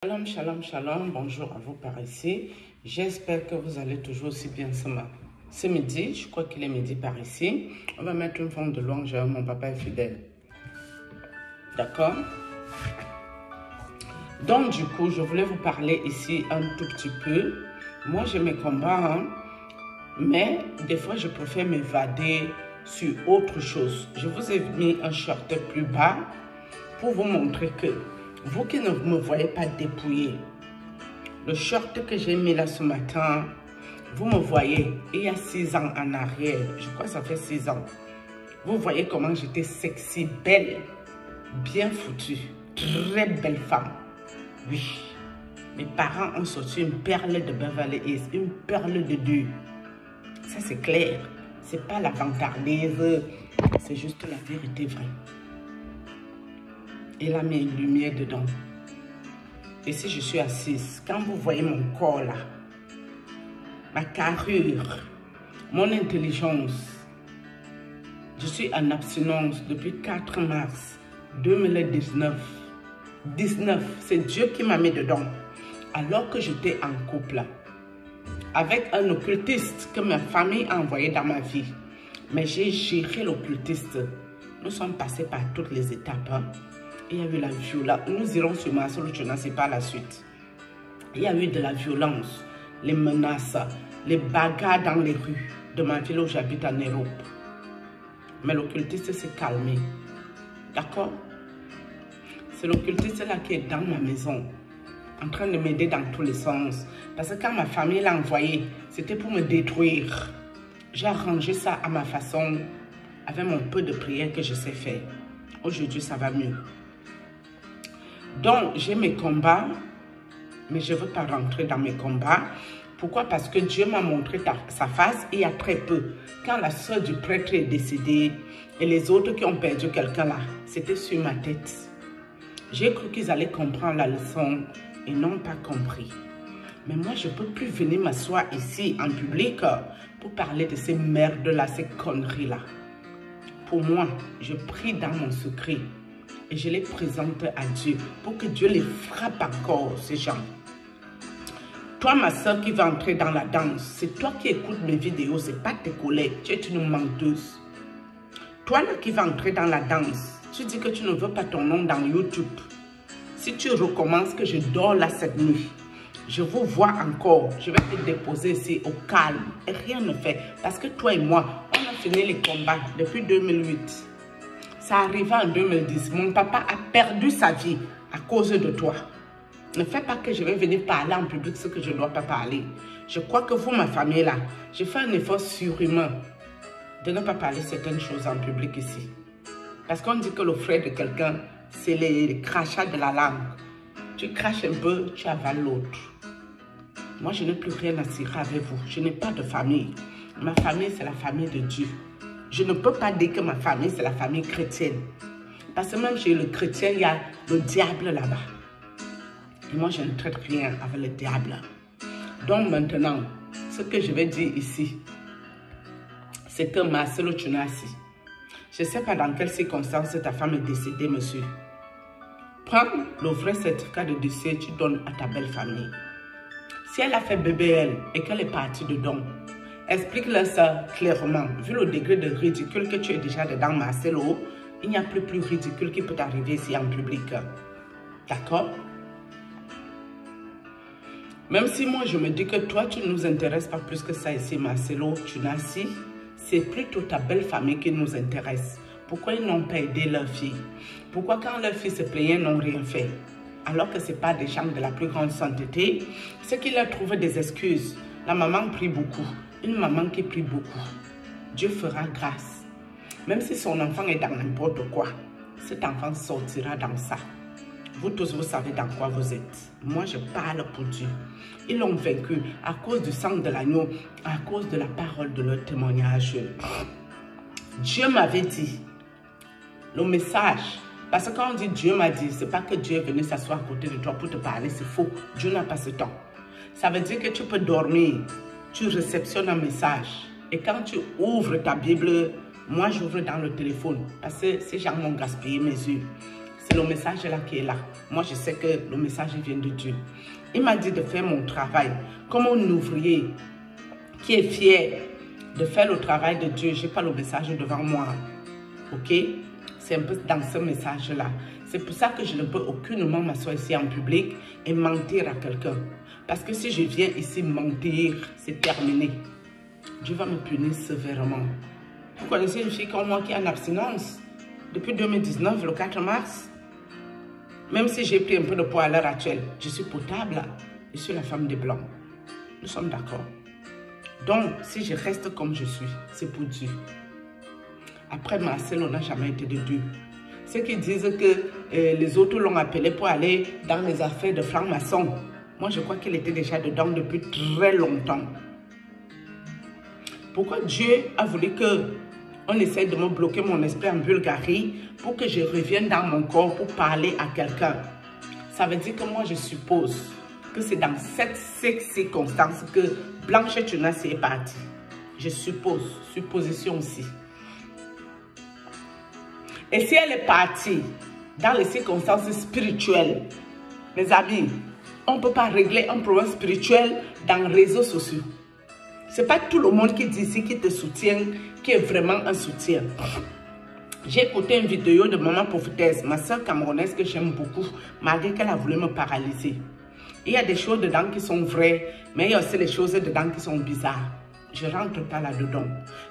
Shalom, shalom, shalom, bonjour à vous par ici. J'espère que vous allez toujours aussi bien ce midi. Je crois qu'il est midi par ici. On va mettre une forme de louange à mon papa est fidèle. D'accord? Donc du coup, je voulais vous parler ici un tout petit peu. Moi, j'ai mes combats, hein, mais des fois, je préfère m'évader sur autre chose. Je vous ai mis un short plus bas pour vous montrer que vous qui ne me voyez pas dépouiller, le short que j'ai mis là ce matin, vous me voyez, il y a 6 ans en arrière, je crois que ça fait 6 ans. Vous voyez comment j'étais sexy, belle, bien foutue, très belle femme. Oui, mes parents ont sorti une perle de Beverly Hills, une perle de Dieu. Ça c'est clair, c'est pas la vantardise, c'est juste la vérité vraie. Il a mis une lumière dedans. Et si je suis assise, quand vous voyez mon corps là, ma carrure, mon intelligence, je suis en abstinence depuis 4 mars 2019. 19, c'est Dieu qui m'a mis dedans. Alors que j'étais en couple avec un occultiste que ma famille a envoyé dans ma vie. Mais j'ai géré l'occultiste. Nous sommes passés par toutes les étapes. Hein. Il y a eu la violence. Nous irons sur Marcelo Tchonassi par la suite. Il y a eu de la violence, les menaces, les bagarres dans les rues de ma ville où j'habite en Europe. Mais l'occultiste s'est calmé. D'accord? C'est l'occultiste là qui est dans ma maison, en train de m'aider dans tous les sens. Parce que quand ma famille l'a envoyé, c'était pour me détruire. J'ai arrangé ça à ma façon, avec mon peu de prière que je sais faire. Aujourd'hui, ça va mieux. Donc, j'ai mes combats, mais je ne veux pas rentrer dans mes combats. Pourquoi? Parce que Dieu m'a montré sa face il y a très peu. Quand la soeur du prêtre est décédée et les autres qui ont perdu quelqu'un là, c'était sur ma tête. J'ai cru qu'ils allaient comprendre la leçon et n'ont pas compris. Mais moi, je ne peux plus venir m'asseoir ici en public pour parler de ces merdes-là, ces conneries-là. Pour moi, je prie dans mon secret. Et je les présente à Dieu pour que Dieu les frappe encore, ces gens. Toi, ma soeur qui va entrer dans la danse, c'est toi qui écoutes mes vidéos, ce n'est pas tes collègues. Tu es une menteuse. Toi là qui va entrer dans la danse, tu dis que tu ne veux pas ton nom dans YouTube. Si tu recommences que je dors là cette nuit, je vous vois encore. Je vais te déposer ici au calme. Et rien ne fait. Parce que toi et moi, on a fini les combats depuis 2008. Ça arriva en 2010. Mon papa a perdu sa vie à cause de toi. Ne fais pas que je vais venir parler en public ce que je ne dois pas parler. Je crois que vous, ma famille là, j'ai fait un effort surhumain de ne pas parler certaines choses en public ici. Parce qu'on dit que le frère de quelqu'un, c'est les crachats de la langue. Tu craches un peu, tu avales l'autre. Moi, je n'ai plus rien à cirer avec vous. Je n'ai pas de famille. Ma famille, c'est la famille de Dieu. Je ne peux pas dire que ma famille, c'est la famille chrétienne. Parce que même chez le chrétien, il y a le diable là-bas. Et moi, je ne traite rien avec le diable. Donc maintenant, ce que je vais dire ici, c'est que Marcelo Tchonassi, je ne sais pas dans quelles circonstances ta femme est décédée, monsieur. Prends le vrai certificat de décès, tu donnes à ta belle famille. Si elle a fait BBL et qu'elle est partie dedans, explique-leur ça clairement. Vu le degré de ridicule que tu es déjà dedans, Marcelo, il n'y a plus ridicule qui peut t'arriver ici en public. D'accord? Même si moi je me dis que toi tu ne nous intéresses pas plus que ça ici, Marcelo Tchonassi, c'est plutôt ta belle famille qui nous intéresse. Pourquoi ils n'ont pas aidé leur fille? Pourquoi quand leur fille se plaignait, ils n'ont rien fait? Alors que ce n'est pas des gens de la plus grande sainteté, c'est qu'ils leur trouvent des excuses. La maman prie beaucoup. Une maman qui prie beaucoup. Dieu fera grâce. Même si son enfant est dans n'importe quoi, cet enfant sortira dans ça. Vous tous, vous savez dans quoi vous êtes. Moi, je parle pour Dieu. Ils l'ont vaincu à cause du sang de l'agneau, à cause de la parole de leur témoignage. Dieu m'avait dit, le message, parce que quand on dit Dieu m'a dit, ce n'est pas que Dieu est venu s'asseoir à côté de toi pour te parler, c'est faux. Dieu n'a pas ce temps. Ça veut dire que tu peux dormir, tu réceptionnes un message. Et quand tu ouvres ta Bible, moi j'ouvre dans le téléphone, parce que ces gens m'ont gaspillé mes yeux. C'est le message là qui est là. Moi, je sais que le message vient de Dieu. Il m'a dit de faire mon travail comme un ouvrier qui est fier de faire le travail de Dieu. Je n'ai pas le message devant moi. Ok? C'est un peu dans ce message-là. C'est pour ça que je ne peux aucunement m'asseoir ici en public et mentir à quelqu'un. Parce que si je viens ici mentir, c'est terminé. Dieu va me punir sévèrement. Vous connaissez une fille comme moi qui est en abstinence depuis 2019, le 4 mars. Même si j'ai pris un peu de poids à l'heure actuelle, je suis potable. Je suis la femme des Blancs. Nous sommes d'accord. Donc, si je reste comme je suis, c'est pour Dieu. Après, Marcel, on n'a jamais été de Dieu. Ceux qui disent que les autres l'ont appelé pour aller dans les affaires de franc-maçon, moi, je crois qu'il était déjà dedans depuis très longtemps. Pourquoi Dieu a voulu qu'on essaye de me bloquer mon esprit en Bulgarie pour que je revienne dans mon corps pour parler à quelqu'un? Ça veut dire que moi, je suppose que c'est dans cette circonstance que Blanche Tunasi est partie. Je suppose, supposition aussi. Et si elle est partie dans les circonstances spirituelles, mes amis, on ne peut pas régler un problème spirituel dans les réseaux sociaux. Ce n'est pas tout le monde qui dit ici, qui te soutient, qui est vraiment un soutien. J'ai écouté une vidéo de Maman Prophétesse, ma soeur camerounaise que j'aime beaucoup, malgré qu'elle a voulu me paralyser. Il y a des choses dedans qui sont vraies, mais il y a aussi des choses dedans qui sont bizarres. Je ne rentre pas là-dedans.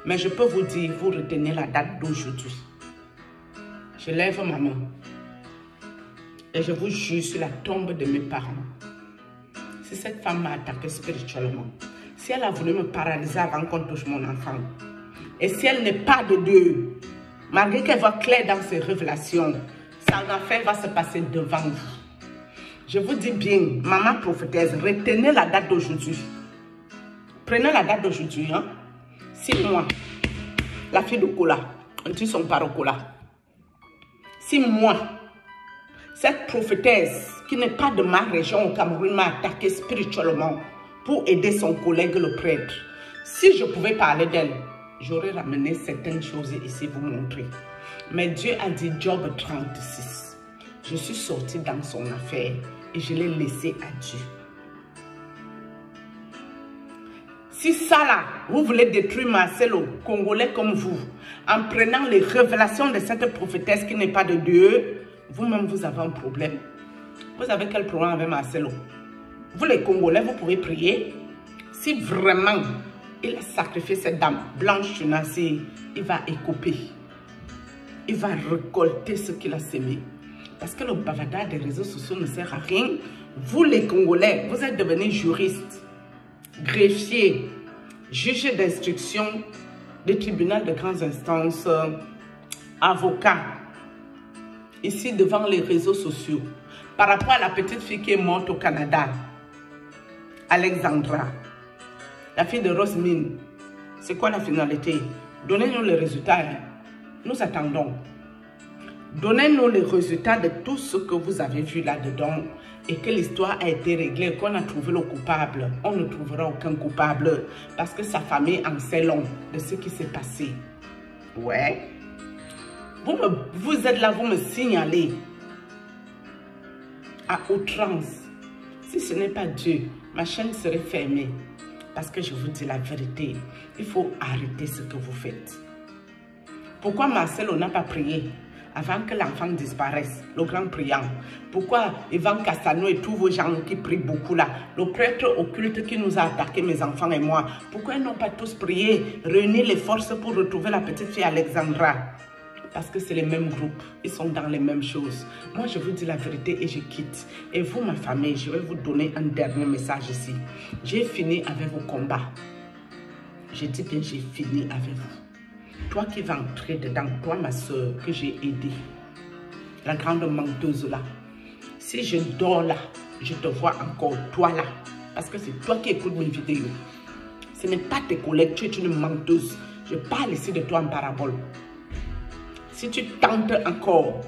Mais je peux vous dire, vous retenez la date d'aujourd'hui. Je lève ma main et je vous jure sur la tombe de mes parents. Si cette femme m'a attaqué spirituellement, si elle a voulu me paralyser avant qu'on touche mon enfant, et si elle n'est pas de Dieu, malgré qu'elle voit clair dans ses révélations, son affaire va se passer devant vous. Je vous dis bien, Maman Prophétesse, retenez la date d'aujourd'hui. Prenez la date d'aujourd'hui, hein? 6 mois. La fille de Kola, on dit son père au Kola. 6 mois. Cette prophétesse qui n'est pas de ma région au Cameroun m'a attaqué spirituellement pour aider son collègue le prêtre. Si je pouvais parler d'elle, j'aurais ramené certaines choses ici vous montrer. Mais Dieu a dit Job 36. Je suis sortie dans son affaire et je l'ai laissé à Dieu. Si ça là, vous voulez détruire Marcelo, Congolais comme vous, en prenant les révélations de cette prophétesse qui n'est pas de Dieu, vous-même vous avez un problème. Vous avez quel problème avec Marcelo? Vous les Congolais, vous pouvez prier. Si vraiment il a sacrifié cette dame, Blanche Tunasi, il va écouper. Il va récolter ce qu'il a sémé. Parce que le bavardage des réseaux sociaux ne sert à rien. Vous les Congolais, vous êtes devenus juristes, greffiers, juges d'instruction, des tribunaux de grandes instances, avocats, ici devant les réseaux sociaux. Par rapport à la petite fille qui est morte au Canada, Alexandra, la fille de Rosemine, c'est quoi la finalité? Donnez-nous les résultats. Nous attendons. Donnez-nous les résultats de tout ce que vous avez vu là-dedans et que l'histoire a été réglée, qu'on a trouvé le coupable. On ne trouvera aucun coupable parce que sa famille en sait long de ce qui s'est passé. Ouais. Vous êtes là, vous me signalez à outrance. Si ce n'est pas Dieu, ma chaîne serait fermée. Parce que je vous dis la vérité, il faut arrêter ce que vous faites. Pourquoi Marcelo n'a pas prié avant que l'enfant disparaisse, le grand priant? Pourquoi Ivan Castano et tous vos gens qui prient beaucoup là, le prêtre occulte qui nous a attaqué, mes enfants et moi, pourquoi ils n'ont pas tous prié, réunir les forces pour retrouver la petite fille Alexandra? Parce que c'est les mêmes groupes, ils sont dans les mêmes choses. Moi, je vous dis la vérité et je quitte. Et vous, ma famille, je vais vous donner un dernier message ici. J'ai fini avec vos combats. Je dis bien, j'ai fini avec vous. Toi qui vas entrer dedans, toi, ma soeur, que j'ai aidée, la grande menteuse là. Si je dors là, je te vois encore, toi là. Parce que c'est toi qui écoutes mes vidéos. Ce n'est pas tes collègues, tu es une menteuse. Je parle ici de toi en parabole. Si tu tentes encore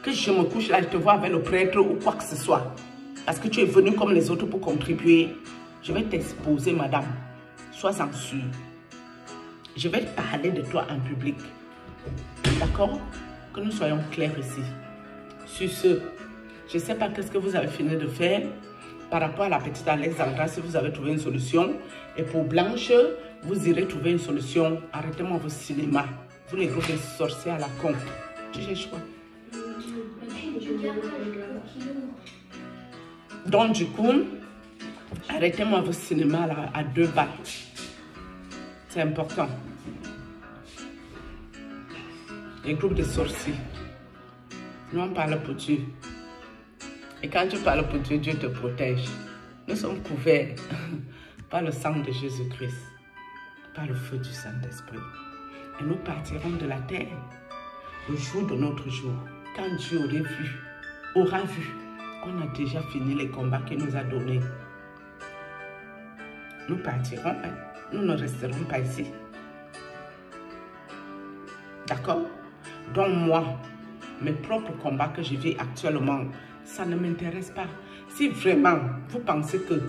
que je me couche là, je te vois avec le prêtre ou quoi que ce soit, parce que tu es venu comme les autres pour contribuer, je vais t'exposer, madame. Sois-en sûre. Je vais parler de toi en public. D'accord? Que nous soyons clairs ici. Sur ce, je ne sais pas qu'est-ce que vous avez fini de faire par rapport à la petite Alexandra, si vous avez trouvé une solution. Et pour Blanche, vous irez trouver une solution. Arrêtez-moi vos cinémas. Vous les groupes de sorciers à la con. Tu cherches quoi? Donc du coup, arrêtez-moi vos cinémas là, à 2 balles. C'est important. Les groupes de sorciers. Nous on parle pour Dieu. Et quand tu parles pour Dieu, Dieu te protège. Nous sommes couverts par le sang de Jésus-Christ, par le feu du Saint-Esprit. Et nous partirons de la terre le jour de notre jour, quand Dieu aura vu qu'on a déjà fini les combats qu'il nous a donnés. Nous partirons, hein? Nous ne resterons pas ici. D'accord? Donc moi, mes propres combats que je vis actuellement, ça ne m'intéresse pas. Si vraiment vous pensez que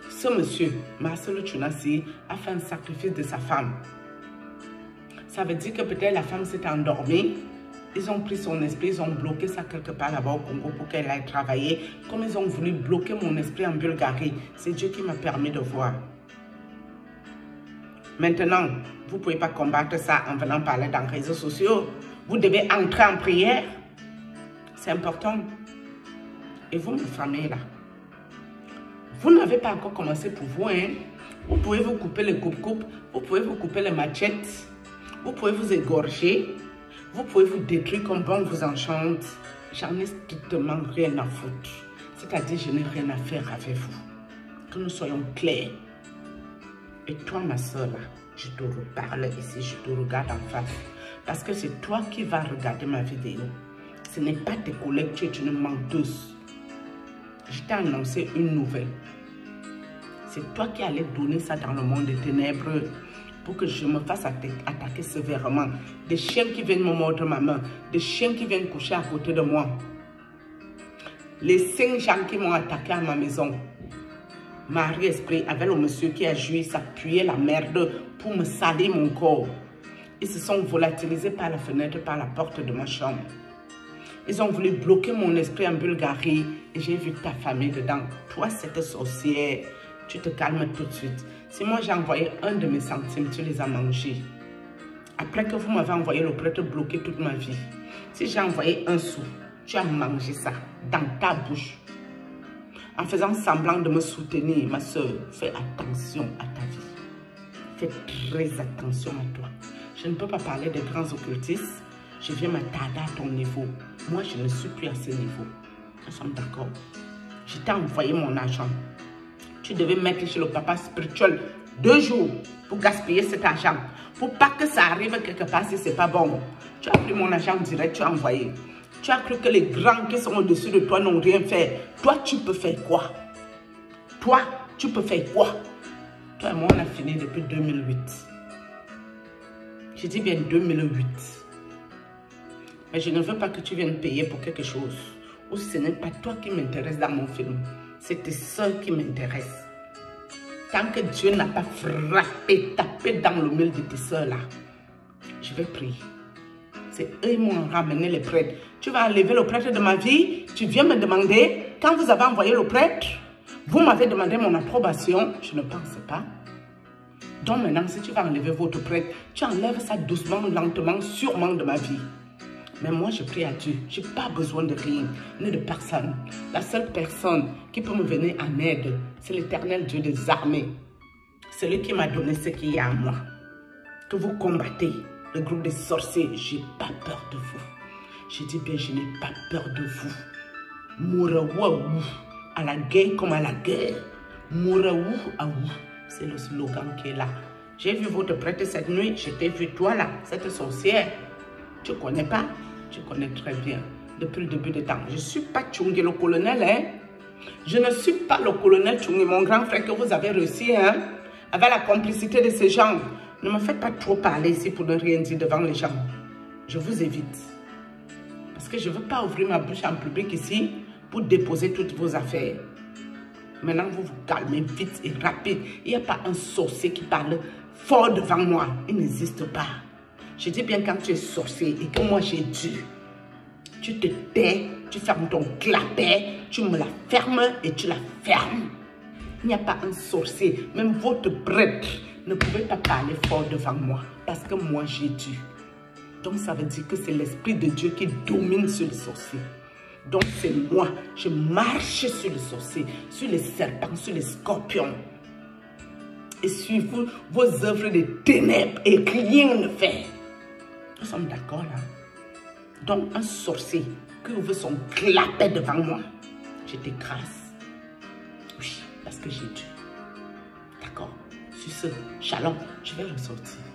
ce monsieur, Marcelo Tchounassi, a fait un sacrifice de sa femme, ça veut dire que peut-être la femme s'est endormie, ils ont pris son esprit, ils ont bloqué ça quelque part là-bas au Congo pour qu'elle aille travailler. Comme ils ont voulu bloquer mon esprit en Bulgarie, c'est Dieu qui m'a permis de voir. Maintenant, vous ne pouvez pas combattre ça en venant parler dans les réseaux sociaux. Vous devez entrer en prière. C'est important. Et vous, ma famille, là, vous n'avez pas encore commencé pour vous, hein? Vous pouvez vous couper les coupe-coupe, vous pouvez vous couper les machettes, vous pouvez vous égorger, vous pouvez vous détruire comme bon vous enchante. J'en ai strictement rien à foutre. C'est-à-dire, je n'ai rien à faire avec vous. Que nous soyons clairs. Et toi, ma soeur, là, je te reparle ici, je te regarde en face. Parce que c'est toi qui vas regarder ma vidéo. Ce n'est pas tes collègues, tu es une menteuse. Je t'ai annoncé une nouvelle. C'est toi qui allais donner ça dans le monde des ténèbres pour que je me fasse attaquer sévèrement. Des chiens qui viennent me mordre ma main, des chiens qui viennent coucher à côté de moi. Les 5 gens qui m'ont attaqué à ma maison. Marie-Esprit, avec le monsieur qui a joui, s'appuyait la merde pour me salir mon corps. Ils se sont volatilisés par la fenêtre, par la porte de ma chambre. Ils ont voulu bloquer mon esprit en Bulgarie et j'ai vu ta famille dedans. Toi, cette sorcière, tu te calmes tout de suite. Si moi j'ai envoyé 1 de mes centimes, tu les as mangés. Après que vous m'avez envoyé le prêtre bloqué toute ma vie, si j'ai envoyé 1 sou, tu as mangé ça dans ta bouche. En faisant semblant de me soutenir, ma soeur, fais attention à ta vie. Fais très attention à toi. Je ne peux pas parler des grands occultistes. Je viens m'attarder à ton niveau. Moi, je ne suis plus à ce niveau. Nous sommes d'accord. Je t'ai envoyé mon argent. Tu devais mettre chez le papa spirituel 2 jours pour gaspiller cet argent. Pour pas que ça arrive quelque part si c'est pas bon. Tu as pris mon argent direct, tu as envoyé. Tu as cru que les grands qui sont au-dessus de toi n'ont rien fait. Toi, tu peux faire quoi? Toi, tu peux faire quoi? Toi et moi, on a fini depuis 2008. Je dis bien 2008. Mais je ne veux pas que tu viennes payer pour quelque chose. Ou ce n'est pas toi qui m'intéresse dans mon film. C'est tes soeurs qui m'intéressent. Tant que Dieu n'a pas frappé, tapé dans le mille de tes soeurs là, je vais prier. C'est eux qui m'ont ramené les prêtres. Tu vas enlever le prêtre de ma vie. Tu viens me demander, quand vous avez envoyé le prêtre, vous m'avez demandé mon approbation. Je ne pensais pas. Donc maintenant, si tu vas enlever votre prêtre, tu enlèves ça doucement, lentement, sûrement de ma vie. Mais moi, je prie à Dieu. Je n'ai pas besoin de rien, ni de personne. La seule personne qui peut me venir en aide, c'est l'Éternel Dieu des armées. C'est lui qui m'a donné ce qu'il y a en moi. Que vous combattez le groupe des sorciers, je n'ai pas peur de vous. Je dis bien, je n'ai pas peur de vous. Mouraou à la guerre comme à la guerre. Mouraou à vous. C'est le slogan qui est là. J'ai vu votre prêtre cette nuit. Je t'ai vu toi là, cette sorcière. Tu ne connais pas? Tu connais très bien. Depuis le début des temps. Je ne suis pas Tchungi le colonel, hein. Je ne suis pas le colonel Tchungi, mon grand frère que vous avez réussi, hein. Avec la complicité de ces gens. Ne me faites pas trop parler ici pour ne rien dire devant les gens. Je vous évite. Parce que je ne veux pas ouvrir ma bouche en public ici pour déposer toutes vos affaires. Maintenant, vous vous calmez vite et rapide. Il n'y a pas un sorcier qui parle fort devant moi. Il n'existe pas. Je dis bien quand tu es sorcier et que moi j'ai dû. Tu te tais tu fermes ton clapet, tu me la fermes et tu la fermes. Il n'y a pas un sorcier, même votre prêtre ne pouvait pas parler fort devant moi parce que moi j'ai Dieu. Donc ça veut dire que c'est l'Esprit de Dieu qui domine sur les sorciers. Donc c'est moi, je marche sur les sorciers, sur les serpents, sur les scorpions. Et sur vos œuvres de ténèbres et rien ne fait. Nous sommes d'accord là. Donc un sorcier qui ouvre son clapet devant moi, je t'écrase. Oui, parce que j'ai Dieu. D'accord. Sur ce, shalom, je vais ressortir.